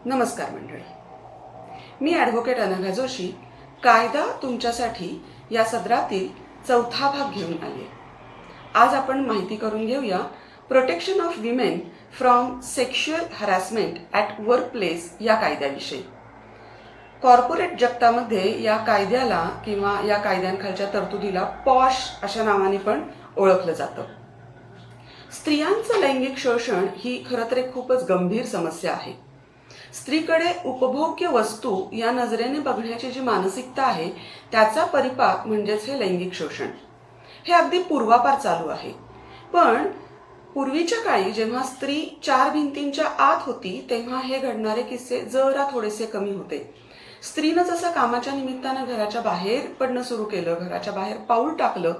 नमस्कार मंडळी, मी ॲडव्होकेट अनघा जोशी कायदा तुमच्यासाठी या सदरातील चौथा भाग घेऊन आले. आज आपण माहिती करून घेऊया protection of women from sexual harassment at workplace या कायद्याविषयी. कॉर्पोरेट जगतामध्ये या कायद्याला किंवा या कायद्यांखालच्या तरतुदीला पॉश अशा नावाने पण ओळखलं जातं. स्त्रियांचं लैंगिक शोषण ही खरं तर एक खूपच गंभीर समस्या आहे. स्त्रीकडे उपभोग्य वस्तू या नजरेने बघण्याची जी मानसिकता आहे त्याचा परिपाक म्हणजेच हे लैंगिक शोषण. हे अगदी पूर्वापार चालू आहे. पण पूर्वीच्या काळी जेव्हा स्त्री चार भिंतींच्या आत होती तेव्हा हे घडणारे किस्से जरा थोडेसे कमी होते. स्त्रीनं जसं कामाच्या निमित्तानं घराच्या बाहेर पडणं सुरू केलं, घराच्या बाहेर पाऊल टाकलं,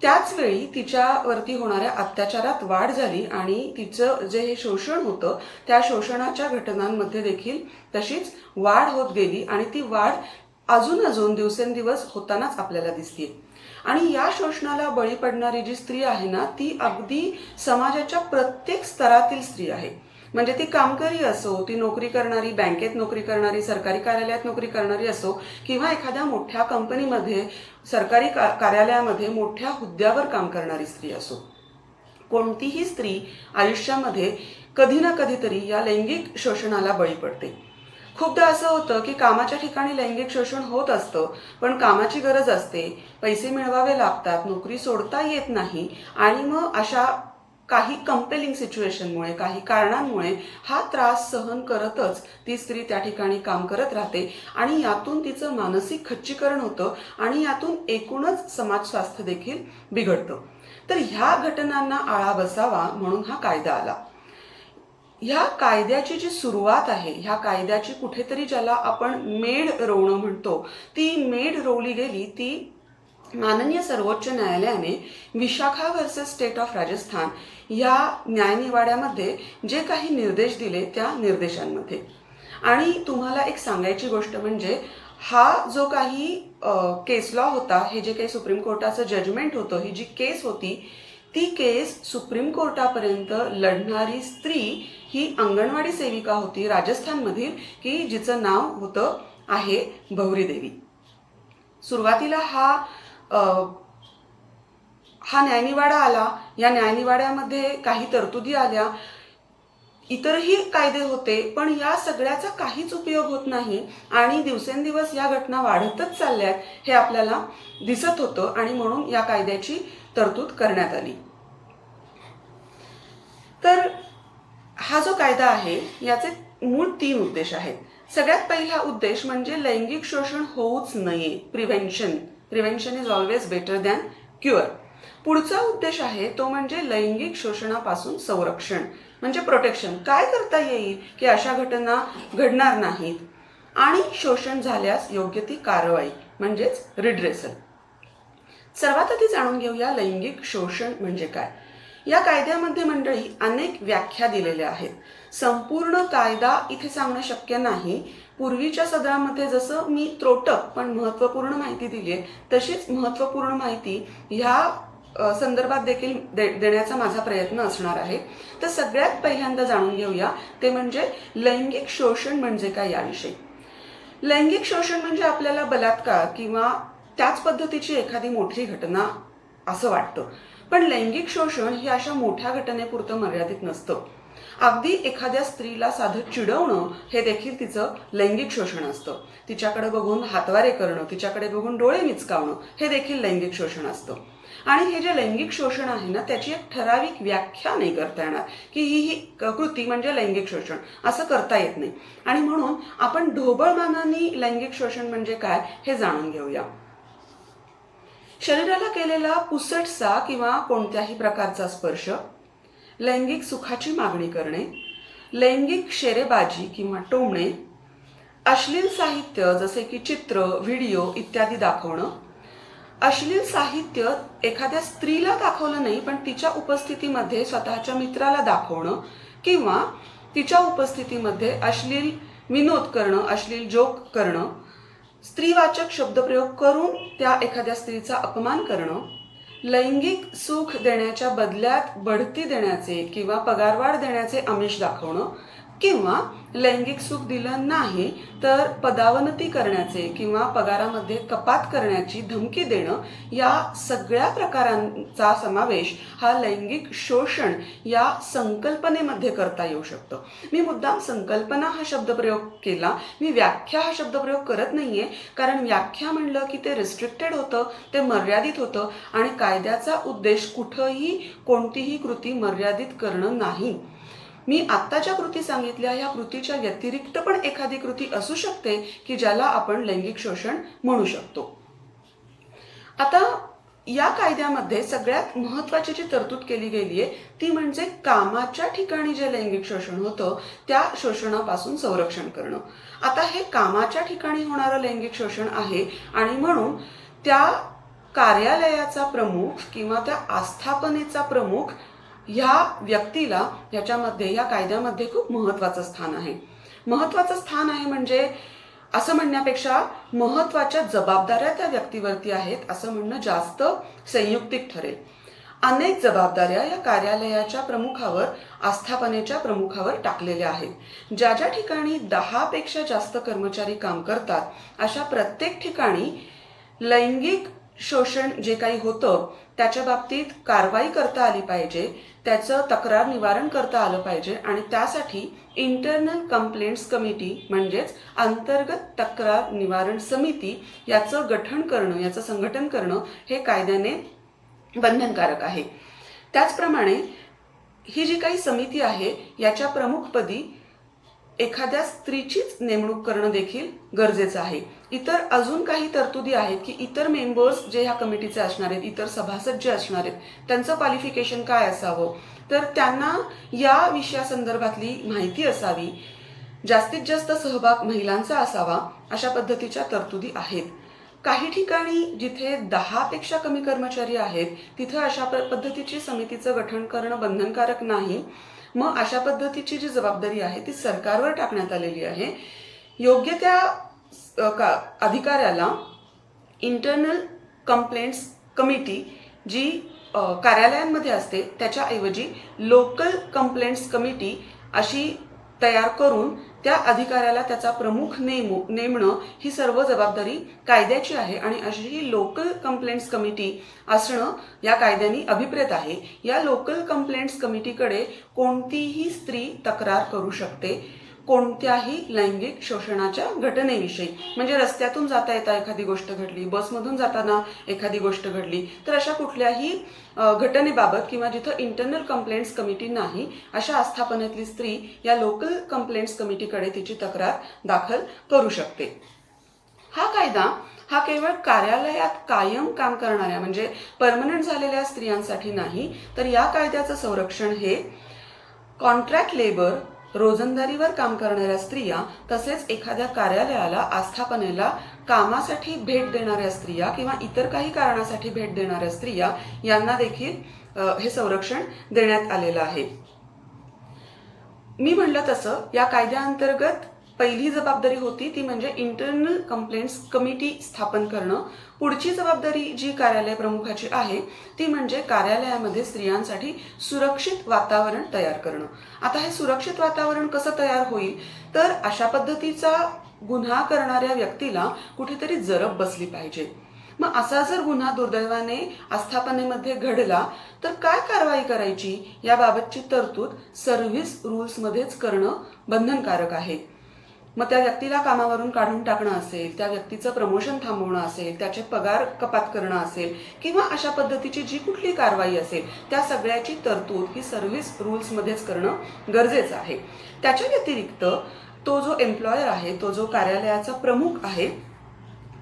त्याच वेळी तिच्यावरती होणाऱ्या अत्याचारात वाढ झाली आणि तिचं जे हे शोषण होतं त्या शोषणाच्या घटनांमध्ये देखील तशीच वाढ होत गेली आणि ती वाढ अजून दिवसेंदिवस होतानाच आपल्याला दिसते. आणि या शोषणाला बळी पडणारी जी स्त्री आहे ना, ती अगदी समाजाच्या प्रत्येक स्तरातील स्त्री आहे. म्हणजे ती कामकरी असो, ती नोकरी करणारी, बँकेत नोकरी करणारी, सरकारी कार्यालयात नोकरी करणारी असो किंवा एखाद्या मोठ्या कंपनीमध्ये, सरकारी कार्यालयामध्ये मोठ्या हुद्द्यावर काम करणारी स्त्री असो, कोणतीही स्त्री आयुष्यामध्ये कधी ना कधीतरी या लैंगिक शोषणाला बळी पडते. खूपदा असं होतं की कामाच्या ठिकाणी लैंगिक शोषण होत असतं, पण कामाची गरज असते, पैसे मिळवावे लागतात, नोकरी सोडता येत नाही आणि मग अशा काही कंपेलिंग सिच्युएशनमुळे, काही कारणांमुळे हा त्रास सहन करतच ती स्त्री त्या ठिकाणी काम करत राहते आणि यातून तिचं मानसिक खच्चीकरण होतं आणि यातून एकूणच समाज स्वास्थ्य देखील बिघडतं. तर ह्या घटनांना आळा बसावा म्हणून हा कायदा आला. ह्या कायद्याची जी सुरुवात आहे, ह्या कायद्याची कुठेतरी ज्याला आपण मेढ रोवणं म्हणतो, ती मेढ रोवली गेली ती माननीय सर्वोच्च न्यायालयाने Vishakha versus state of Rajasthan या न्यायनिवाड्यामध्ये जे काही निर्देश दिले त्या निर्देशांमध्ये. आणि तुम्हाला एक सांगायची गोष्ट म्हणजे हा जो काही केस लॉ होता, हे जे काही सुप्रीम कोर्टाचं जजमेंट होतं, ही जी केस होती, ती केस सुप्रीम कोर्टापर्यंत लढणारी स्त्री ही अंगणवाडी सेविका होती राजस्थानमधील, की जिचं नाव होतं आहे भवरी देवी. सुरुवातीला हा न्यायनिवाडा आला. या न्यायनिवाड्यामध्ये काही तरतुदी आल्या, इतरही कायदे होते, पण या सगळ्याचा काहीच उपयोग होत नाही आणि दिवसेंदिवस या घटना वाढतच चालल्यात हे आपल्याला दिसत होतं आणि म्हणून या कायद्याची तरतूद करण्यात आली. तर हा जो कायदा आहे याचे मूळ 3 उद्देश आहेत. सगळ्यात पहिला उद्देश म्हणजे लैंगिक शोषण होऊच नये, prevention is always better than cure. पुढचा उद्देश आहे तो म्हणजे लैंगिक शोषणापासून संरक्षण म्हणजे प्रोटेक्शन. काय करता येईल की अशा घटना घडणार नाहीत आणि शोषण झाल्यास योग्य ती कारवाई म्हणजेच रिड्रेसल. सर्वात आधी जाणून घेऊया लैंगिक शोषण म्हणजे काय. या कायद्यामध्ये मंडळी अनेक व्याख्या दिलेल्या आहेत. संपूर्ण कायदा इथे सांगणं शक्य नाही. पूर्वीच्या सदरामध्ये जसं मी त्रोटक पण महत्त्वपूर्ण माहिती दिली आहे, तशीच महत्त्वपूर्ण माहिती ह्या संदर्भात देखील देण्याचा माझा प्रयत्न असणार आहे. तर सगळ्यात पहिल्यांदा जाणून घेऊया ते म्हणजे लैंगिक शोषण म्हणजे काय याविषयी. लैंगिक शोषण म्हणजे आपल्याला बलात्कार किंवा त्याच पद्धतीची एखादी मोठी घटना असं वाटतं, पण लैंगिक शोषण ही अशा मोठ्या घटनेपुरतं मर्यादित नसतं. अगदी एखाद्या स्त्रीला साधं चिडवणं हे देखील तिचं लैंगिक शोषण असतं. तिच्याकडे बघून हातवारे करणं, तिच्याकडे बघून डोळे मिचकावणं हे देखील लैंगिक शोषण असतं. आणि हे जे लैंगिक शोषण आहे ना, त्याची एक ठराविक व्याख्या नाही करता येणार की ही कृती म्हणजे लैंगिक शोषण, असं करता येत नाही. आणि म्हणून आपण ढोबळमानाने लैंगिक शोषण म्हणजे काय हे जाणून घेऊया. शरीराला केलेला पुसटसा किंवा कोणत्याही प्रकारचा स्पर्श, लैंगिक सुखाची मागणी करणे, लैंगिक शेरेबाजी किंवा टोमणे, अश्लील साहित्य जसे की चित्र, व्हिडिओ इत्यादी दाखवणं. अश्लील साहित्य एखाद्या स्त्रीला दाखवलं नाही, पण तिच्या उपस्थितीमध्ये स्वतःच्या मित्राला दाखवणं किंवा तिच्या उपस्थितीमध्ये अश्लील विनोद करणं, अश्लील जोक करणं, स्त्रीवाचक शब्दप्रयोग करून त्या एखाद्या स्त्रीचा अपमान करणं, लैंगिक सुख देण्याच्या बदल्यात बढती देण्याचे किंवा पगारवाढ देण्याचे आमिष दाखवणं, किंवा लैंगिक सुख दिलं नाही तर पदावनती करण्याचे किंवा पगारामध्ये कपात करण्याची धमकी देणं, या सगळ्या प्रकारांचा समावेश हा लैंगिक शोषण या संकल्पनेमध्ये करता येऊ शकतो. मी मुद्दाम संकल्पना हा शब्दप्रयोग केला, मी व्याख्या हा शब्दप्रयोग करत नाहीये, कारण व्याख्या म्हणलं की ते रिस्ट्रिक्टेड होतं, ते मर्यादित होतं आणि कायद्याचा उद्देश कुठंही कोणतीही कृती मर्यादित करणं नाही. मी आत्ता ज्या कृती सांगितल्या ह्या कृतीच्या व्यतिरिक्त पण एखादी कृती असू शकते की ज्याला आपण लैंगिक शोषण म्हणू शकतो. आता या कायद्यामध्ये सगळ्यात महत्त्वाची जी तरतूद केली गेली आहे ती म्हणजे कामाच्या ठिकाणी जे लैंगिक शोषण होतं त्या शोषणापासून संरक्षण करणं. आता हे कामाच्या ठिकाणी होणारं लैंगिक शोषण आहे आणि म्हणून त्या कार्यालयाचा प्रमुख किंवा त्या आस्थापनेचा प्रमुख ह्या व्यक्तीला याच्यामध्ये या कायद्यामध्ये खूप महत्त्वाचं स्थान आहे. महत्त्वाचं स्थान आहे म्हणजे असं म्हणण्यापेक्षा महत्त्वाच्या जबाबदाऱ्या त्या व्यक्तीवरती आहेत असं म्हणणं जास्त संयुक्तिक ठरेल. अनेक जबाबदाऱ्या या कार्यालयाच्या प्रमुखावर, आस्थापनेच्या प्रमुखावर टाकलेल्या आहेत. ज्या ज्या ठिकाणी 10 पेक्षा जास्त कर्मचारी काम करतात अशा प्रत्येक ठिकाणी लैंगिक शोषण जे काही होतं त्याच्या बाबतीत कारवाई करता आली पाहिजे, त्याचं तक्रार निवारण करता आलं पाहिजे आणि त्यासाठी इंटरनल कंप्लेंट्स कमिटी म्हणजेच अंतर्गत तक्रार निवारण समिती याचं गठन करणं, याचं संघटन करणं हे कायद्याने बंधनकारक आहे. त्याचप्रमाणे ही जी काही समिती आहे याच्या प्रमुखपदी एखाद्या स्त्रीचीच नेमणूक करणं देखील गरजेचं आहे. इतर अजून काही तरतुदी आहेत की इतर मेंबर्स जे ह्या कमिटीचे असणार आहेत, इतर सभासद जे असणार आहेत त्यांचं क्वालिफिकेशन काय असावं, तर त्यांना या विषयासंदर्भातली माहिती असावी, जास्तीत जास्त सहभाग महिलांचा असावा, अशा पद्धतीच्या तरतुदी आहेत. काही ठिकाणी जिथे 10 पेक्षा कमी कर्मचारी आहेत तिथं अशा पद्धतीची समितीचं गठन करणं बंधनकारक नाही. मग अशा पद्धतीची जी जबाबदारी आहे ती सरकारवर टाकण्यात आलेली आहे. योग्य त्या अधिकाऱ्याला इंटरनल कंप्लेंट्स कमिटी जी कार्यालयांमध्ये असते त्याच्याऐवजी लोकल कंप्लेंट्स कमिटी अशी तयार करून त्या अधिकाऱ्याला त्याचा प्रमुख नेमणं ही सर्व जबाबदारी कायद्याची आहे आणि अशी ही लोकल कंप्लेंट्स कमिटी असणं या कायद्याने अभिप्रेत आहे. या लोकल कंप्लेंट्स कमिटीकडे कोणतीही स्त्री तक्रार करू शकते कोणत्याही लैंगिक शोषणाच्या घटनेविषयी. म्हणजे रस्त्यातून जाता येता एखादी गोष्ट घडली, बसमधून जाताना एखादी गोष्ट घडली, तर अशा कुठल्याही घटनेबाबत किंवा जिथं इंटरनल कंप्लेंट्स कमिटी नाही अशा आस्थापनेतली स्त्री या लोकल कंप्लेंट्स कमिटीकडे तिची तक्रार दाखल करू शकते. हा कायदा हा केवळ कार्यालयात कायम काम करणाऱ्या म्हणजे परमनंट झालेल्या स्त्रियांसाठी नाही, तर या कायद्याचं संरक्षण हे कॉन्ट्रॅक्ट लेबर, रोजंदारीवर काम करणाऱ्या स्त्रिया तसेच एखाद्या कार्यालयाला, आस्थापनेला कामासाठी भेट देणाऱ्या स्त्रिया किंवा इतर काही कारणासाठी भेट देणाऱ्या स्त्रिया यांना देखील हे संरक्षण देण्यात आलेलं आहे. मी म्हणलं तसं या कायद्याअंतर्गत पहिली जबाबदारी होती ती म्हणजे इंटरनल कंप्लेंट्स कमिटी स्थापन करणं. पुढची जबाबदारी जी कार्यालय प्रमुखाची आहे ती म्हणजे कार्यालयामध्ये स्त्रियांसाठी सुरक्षित वातावरण तयार करणं. आता हे सुरक्षित वातावरण कसं तयार होईल, तर अशा पद्धतीचा गुन्हा करणाऱ्या व्यक्तीला कुठेतरी जरब बसली पाहिजे. मग असा जर गुन्हा दुर्दैवाने आस्थापनेमध्ये घडला तर काय कारवाई करायची याबाबतची तरतूद सर्व्हिस रूल्समध्येच करणं बंधनकारक आहे. मग त्या व्यक्तीला कामावरून काढून टाकणं असेल, त्या व्यक्तीचं प्रमोशन थांबवणं असेल, त्याचे पगार कपात करणं असेल किंवा अशा पद्धतीची जी कुठली कारवाई असेल त्या सगळ्याची तरतूद ही सर्व्हिस रूल्समध्येच करणं गरजेचं आहे. त्याच्या व्यतिरिक्त तो जो एम्प्लॉयर आहे, तो जो कार्यालयाचा प्रमुख आहे,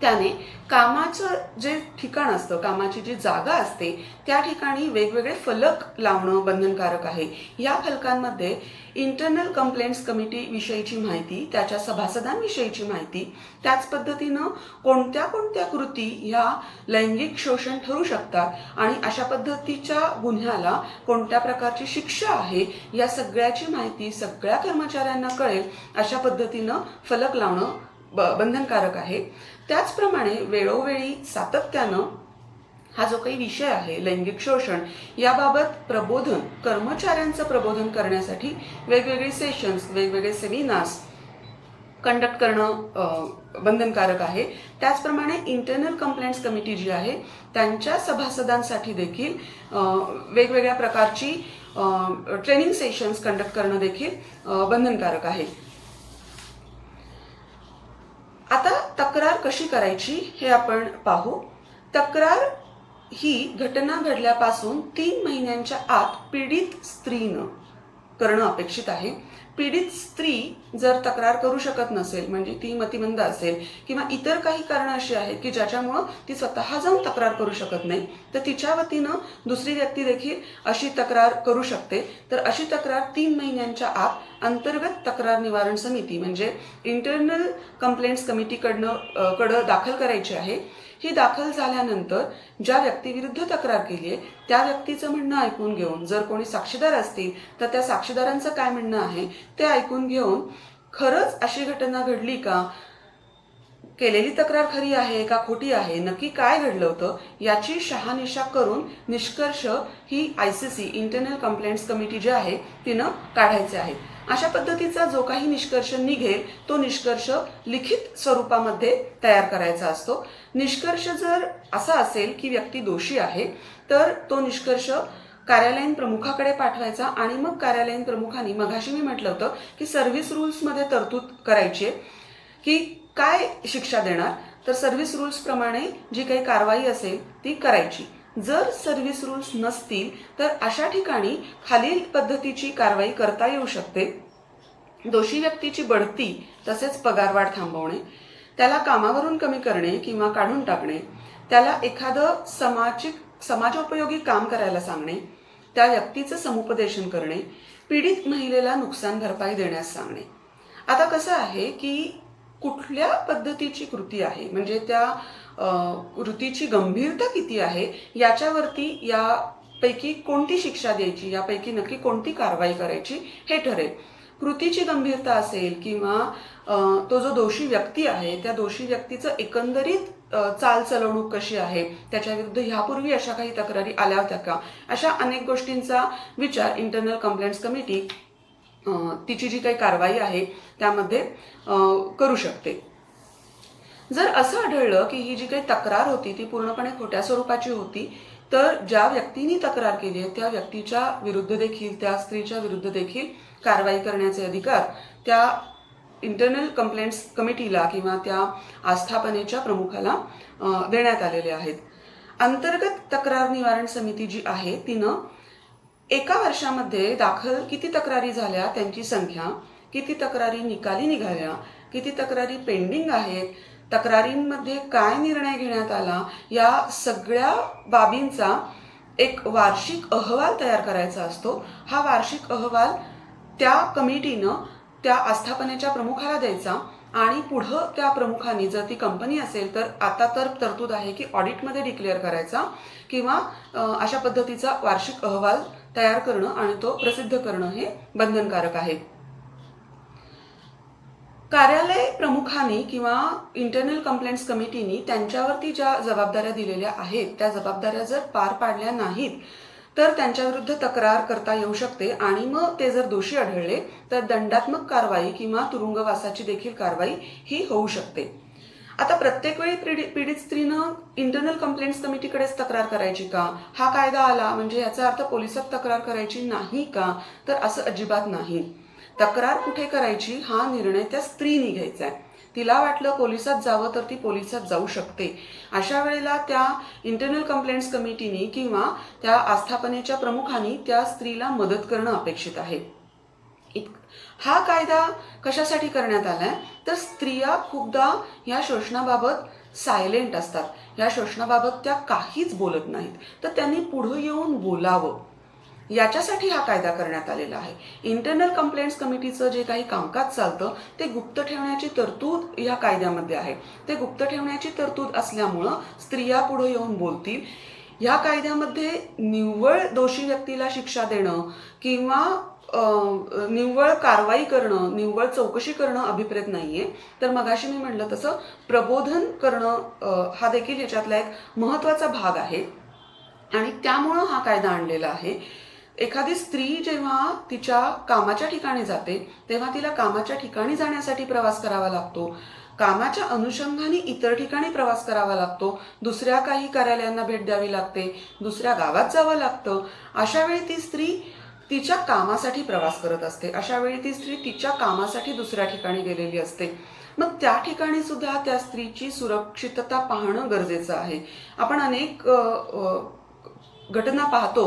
त्याने कामाचं जे ठिकाण असतं, कामाची जी जागा असते त्या ठिकाणी वेगवेगळे फलक लावणं बंधनकारक आहे. या फलकांमध्ये इंटरनल कंप्लेंट्स कमिटी विषयीची माहिती, त्याच्या सभासदांविषयीची माहिती, त्याच पद्धतीनं कोणत्या कोणत्या कृती ह्या लैंगिक शोषण ठरू शकतात आणि अशा पद्धतीच्या गुन्ह्याला कोणत्या प्रकारची शिक्षा आहे या सगळ्याची माहिती सगळ्या कर्मचाऱ्यांना कळेल अशा पद्धतीनं फलक लावणं बंधनकारक आहे. त्याचप्रमाणे वेळोवेळी सातत्यानं हा जो काही विषय आहे लैंगिक शोषण याबाबत प्रबोधन, कर्मचाऱ्यांचं प्रबोधन करण्यासाठी वेगवेगळे सेशन्स, वेगवेगळे सेमिनार्स कंडक्ट करणं बंधनकारक आहे. त्याचप्रमाणे इंटरनल कंप्लेंट्स कमिटी जी आहे त्यांच्या सभासदांसाठी देखील वेगवेगळ्या प्रकारची ट्रेनिंग सेशन्स कंडक्ट करणं देखील बंधनकारक आहे. आता तक्रार कशी करायची हे आपण पाहू. तक्रार ही घटना घडल्यापासून 3 महिन्यांच्या आत पीडित स्त्रीनं करणं अपेक्षित आहे. पीडित स्त्री जर तक्रार करू शकत नसेल, म्हणजे ती मतिमंद असेल किंवा इतर काही कारणं अशी आहेत की ज्याच्यामुळं ती स्वतः जाऊन तक्रार करू शकत नाही, तर तिच्या वतीनं दुसरी व्यक्ती देखील अशी तक्रार करू शकते. तर अशी तक्रार 3 महिन्यांच्या आत अंतर्गत तक्रार निवारण समिती म्हणजे इंटरनल कंप्लेंट्स कमिटीकडं दाखल करायची आहे. ही दाखल झाल्यानंतर ज्या व्यक्तीविरुद्ध तक्रार केली आहे त्या व्यक्तीचं म्हणणं ऐकून घेऊन, जर कोणी साक्षीदार असतील तर त्या साक्षीदारांचं काय म्हणणं आहे ते ऐकून घेऊन खरंच अशी घटना घडली का, केलेली तक्रार खरी आहे का खोटी आहे, नक्की काय घडलं होतं याची शहानिशा करून निष्कर्ष ही ICC इंटरनल कंप्लेंट्स कमिटी जी आहे तिनं काढायचे आहेत. अशा पद्धतीचा जो काही निष्कर्ष निघेल तो निष्कर्ष लिखित स्वरूपामध्ये तयार करायचा असतो. निष्कर्ष जर असा असेल की व्यक्ती दोषी आहे तर तो निष्कर्ष कार्यालयीन प्रमुखाकडे पाठवायचा आणि मग कार्यालयीन प्रमुखांनी, मगाशी मी म्हटलं होतं की सर्व्हिस रूल्समध्ये तरतूद करायची आहे की काय शिक्षा देणार, तर सर्व्हिस रूल्स प्रमाणे जी काही कारवाई असेल ती करायची. जर सर्व्हिस रूल्स नसतील तर अशा ठिकाणी खालील पद्धतीची कारवाई करता येऊ शकते. दोषी व्यक्तीची बढती तसेच पगारवाढ थांबवणे, त्याला कामावरून कमी करणे किंवा काढून टाकणे, त्याला एखादं समाजोपयोगी काम करायला सांगणे, त्या व्यक्तीचं समुपदेशन करणे, पीडित महिलेला नुकसान भरपाई देण्यास सांगणे. आता कसं आहे की कुठल्या पद्धतीची कृती आहे, म्हणजे त्या कृतीची गंभीरता किती आहे याच्यावरती यापैकी कोणती शिक्षा द्यायची, यापैकी नक्की कोणती कारवाई करायची हे ठरेल. कृतीची गंभीरता असेल किंवा तो जो दोषी व्यक्ती आहे त्या दोषी व्यक्तीचं एकंदरीत चालचलवणूक कशी आहे, त्याच्याविरुद्ध ह्यापूर्वी अशा काही तक्रारी आल्या होत्या का, अशा अनेक गोष्टींचा विचार इंटरनल कंप्लेंट्स कमिटी तिची जी काही कारवाई आहे त्यामध्ये करू शकते. जर असं आढळलं की ही जी काही तक्रार होती ती पूर्णपणे खोट्या स्वरूपाची होती तर ज्या व्यक्तीने तक्रार केली आहे त्या व्यक्तीच्या विरुद्ध देखील, त्या स्त्रीच्या विरुद्ध देखील कारवाई करण्याचे अधिकार त्या इंटरनल कंप्लेंट्स कमिटीला किंवा त्या आस्थापनेच्या प्रमुखाला देण्यात आलेले आहेत. अंतर्गत तक्रार निवारण समिती जी आहे तिनं एका वर्षामध्ये दाखल किती तक्रारी झाल्या त्यांची संख्या, किती तक्रारी निकाली निघाल्या, किती तक्रारी पेंडिंग आहेत, तक्रारींमध्ये काय निर्णय घेण्यात आला, या सगळ्या बाबींचा एक वार्षिक अहवाल तयार करायचा असतो. हा वार्षिक अहवाल त्या कमिटीनं त्या आस्थापनेच्या प्रमुखाला द्यायचा आणि पुढं त्या प्रमुखांनी, जर ती कंपनी असेल तर आता तर तरतूद आहे की ऑडिटमध्ये डिक्लेअर करायचा किंवा अशा पद्धतीचा वार्षिक अहवाल तयार करणं आणि तो प्रसिद्ध करणं हे बंधनकारक आहे. कार्यालय प्रमुखांनी किंवा इंटरनल कंप्लेंट्स कमिटीनी त्यांच्यावरती ज्या जबाबदाऱ्या दिलेल्या आहेत त्या जबाबदाऱ्या जर पार पाडल्या नाहीत तर त्यांच्याविरुद्ध तक्रार करता येऊ शकते आणि मग ते जर दोषी आढळले तर दंडात्मक कारवाई किंवा तुरुंगवासाची देखील कारवाई ही होऊ शकते. आता प्रत्येक वेळी पीडित स्त्रीनं इंटरनल कंप्लेंट्स कमिटीकडेच तक्रार करायची का, हा कायदा आला म्हणजे याचा अर्थ पोलिसात तक्रार करायची नाही का, तर असं अजिबात नाही. तक्रार कुठे करायची हा निर्णय त्या स्त्रीने घ्यायचा आहे. तिला वाटलं पोलिसात जावं तर ती पोलिसात जाऊ शकते. अशा वेळेला त्या इंटरनल कंप्लेंट्स कमिटीने किंवा त्या आस्थापनेच्या प्रमुखांनी त्या स्त्रीला मदत करणं अपेक्षित आहे. हा कायदा कशासाठी करण्यात आलाय तर स्त्रिया खूपदा या शोषणाबाबत सायलेंट असतात, या शोषणाबाबत त्या काहीच बोलत नाहीत, तर त्यांनी पुढे येऊन बोलावं याच्यासाठी हा कायदा करण्यात आलेला आहे. इंटरनल कंप्लेंट्स कमिटीचं जे काही कामकाज चालतं ते गुप्त ठेवण्याची तरतूद या कायद्यामध्ये आहे. ते गुप्त ठेवण्याची तरतूद असल्यामुळं स्त्रिया पुढे येऊन बोलतील. या कायद्यामध्ये निव्वळ दोषी व्यक्तीला शिक्षा देणं किंवा निव्वळ कारवाई करणं, निव्वळ चौकशी करणं अभिप्रेत नाहीये. तर मगाशी मी म्हटलं तसं प्रबोधन करणं हा देखील याच्यातला एक महत्त्वाचा भाग आहे. आणि त्यामुळं हा कायदा आणलेला आहे. एखादी स्त्री जेव्हा तिच्या कामाच्या ठिकाणी जाते तेव्हा तिला कामाच्या ठिकाणी जाण्यासाठी प्रवास करावा लागतो, कामाच्या अनुषंगाने इतर ठिकाणी प्रवास करावा लागतो, दुसऱ्या काही कार्यालयांना भेट द्यावी लागते, दुसऱ्या गावात जावं लागतं. अशा वेळी ती स्त्री तिच्या कामासाठी प्रवास करत असते. अशा वेळी ती स्त्री तिच्या कामासाठी दुसऱ्या ठिकाणी गेलेली असते. मग त्या ठिकाणी सुद्धा त्या स्त्रीची सुरक्षितता पाहणं गरजेचं आहे. आपण अनेक घटना पाहतो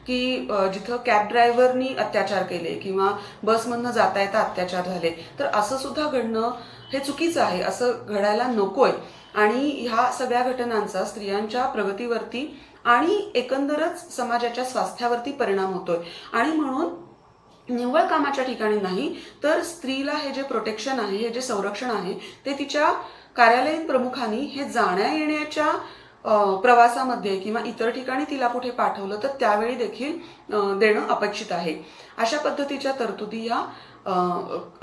की जिथं कॅब ड्रायव्हरनी अत्याचार केले किंवा बसमधनं जाता येता अत्याचार झाले, तर असं सुद्धा घडणं हे चुकीचं आहे, असं घडायला नकोय. आणि ह्या सगळ्या घटनांचा स्त्रियांच्या प्रगतीवरती आणि एकंदरच समाजाच्या स्वास्थ्यावरती परिणाम होतोय. आणि म्हणून निव्वळ कामाच्या ठिकाणी नाही तर स्त्रीला हे जे प्रोटेक्शन आहे, हे जे संरक्षण आहे, ते तिच्या कार्यालयीन प्रमुखांनी हे जाण्या येण्याच्या प्रवासामध्ये किंवा इतर ठिकाणी तिला कुठे पाठवलं तर त्यावेळी देखील देणं अपेक्षित आहे. अशा पद्धतीच्या तरतुदी या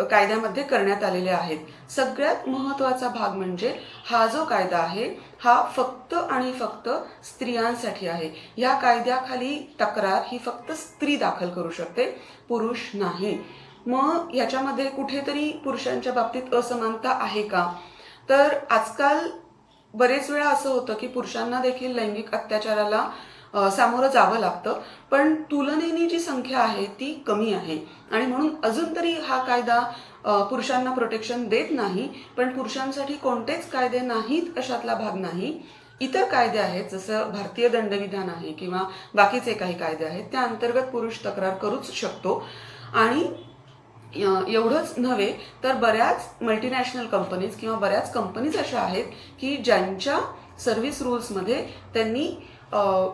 कायद्यामध्ये करण्यात आलेल्या आहेत. सगळ्यात महत्त्वाचा भाग म्हणजे हा जो कायदा आहे हा फक्त आणि फक्त स्त्रियांसाठी आहे. या कायद्याखाली तक्रार ही फक्त स्त्री दाखल करू शकते, पुरुष नाही. मग याच्यामध्ये कुठेतरी पुरुषांच्या बाबतीत असमानता आहे का? तर आजकाल बरेच वेळा असं होतं की पुरुषांना देखील लैंगिक अत्याचाराला सामोरं जावं लागतं, पण तुलनेने जी संख्या आहे ती कमी आहे. आणि म्हणून अजून तरी हा कायदा पुरुषांना प्रोटेक्शन देत नाही. पण पुरुषांसाठी कोणतेच कायदे नाहीत अशातला भाग नाही. इतर कायदे आहेत, जसं भारतीय दंडविधान आहे किंवा बाकीचे काही कायदे आहेत, त्या अंतर्गत पुरुष तक्रार करूच शकतो. आणि एवढंच नव्हे तर बऱ्याच मल्टीनॅशनल कंपनीज किंवा बऱ्याच कंपनीज अशा आहेत की ज्यांच्या सर्व्हिस रूल्समध्ये त्यांनी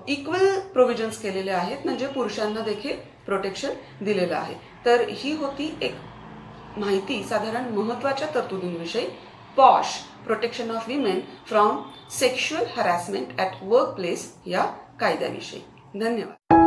इक्वल प्रोव्हिजन्स केलेले आहेत, म्हणजे पुरुषांना देखील प्रोटेक्शन दिलेलं आहे. तर ही होती एक माहिती साधारण महत्त्वाच्या तरतुदींविषयी, POSH protection of women from sexual harassment at work place या कायद्याविषयी. धन्यवाद.